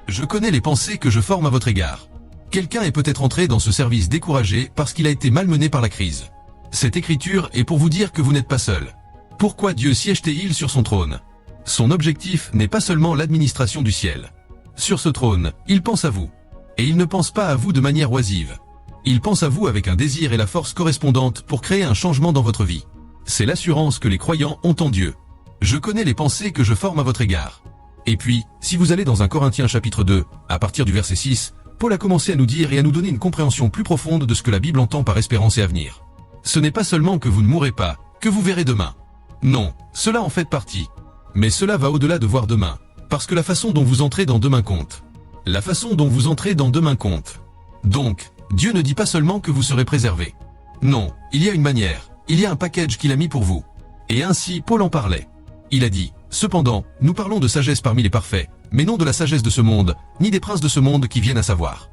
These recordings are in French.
Je connais les pensées que je forme à votre égard. Quelqu'un est peut-être entré dans ce service découragé parce qu'il a été malmené par la crise. Cette écriture est pour vous dire que vous n'êtes pas seul. Pourquoi Dieu siège-t-il sur son trône? Son objectif n'est pas seulement l'administration du ciel. Sur ce trône, il pense à vous. Et il ne pense pas à vous de manière oisive. Il pense à vous avec un désir et la force correspondante pour créer un changement dans votre vie. C'est l'assurance que les croyants ont en Dieu. Je connais les pensées que je forme à votre égard. Et puis, si vous allez dans 1 Corinthiens chapitre 2, à partir du verset 6, Paul a commencé à nous dire et à nous donner une compréhension plus profonde de ce que la Bible entend par espérance et avenir. Ce n'est pas seulement que vous ne mourrez pas, que vous verrez demain. Non, cela en fait partie. Mais cela va au-delà de voir demain, parce que la façon dont vous entrez dans demain compte. La façon dont vous entrez dans demain compte. Donc, Dieu ne dit pas seulement que vous serez préservé. Non, il y a une manière, il y a un package qu'il a mis pour vous. Et ainsi, Paul en parlait. Il a dit, « Cependant, nous parlons de sagesse parmi les parfaits, mais non de la sagesse de ce monde, ni des princes de ce monde qui viennent à savoir. »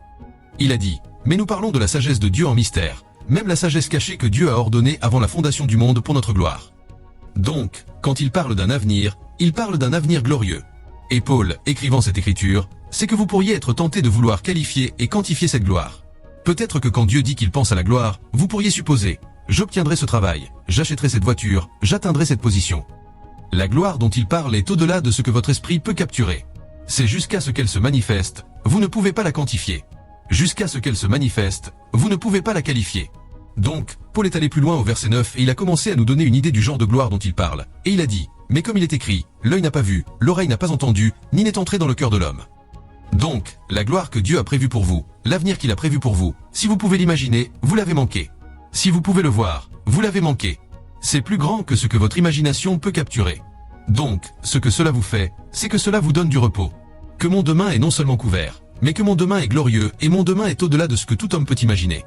Il a dit, « Mais nous parlons de la sagesse de Dieu en mystère, même la sagesse cachée que Dieu a ordonnée avant la fondation du monde pour notre gloire. » Donc, quand il parle d'un avenir, il parle d'un avenir glorieux. Et Paul, écrivant cette écriture, c'est que vous pourriez être tenté de vouloir qualifier et quantifier cette gloire. Peut-être que quand Dieu dit qu'il pense à la gloire, vous pourriez supposer, j'obtiendrai ce travail, j'achèterai cette voiture, j'atteindrai cette position. La gloire dont il parle est au-delà de ce que votre esprit peut capturer. C'est jusqu'à ce qu'elle se manifeste, vous ne pouvez pas la quantifier. Jusqu'à ce qu'elle se manifeste, vous ne pouvez pas la qualifier. Donc, Paul est allé plus loin au verset 9 et il a commencé à nous donner une idée du genre de gloire dont il parle. Et il a dit, mais comme il est écrit, l'œil n'a pas vu, l'oreille n'a pas entendu, ni n'est entré dans le cœur de l'homme. Donc, la gloire que Dieu a prévue pour vous, l'avenir qu'il a prévu pour vous, si vous pouvez l'imaginer, vous l'avez manqué. Si vous pouvez le voir, vous l'avez manqué. C'est plus grand que ce que votre imagination peut capturer. Donc, ce que cela vous fait, c'est que cela vous donne du repos. Que mon demain est non seulement couvert, mais que mon demain est glorieux et mon demain est au-delà de ce que tout homme peut imaginer.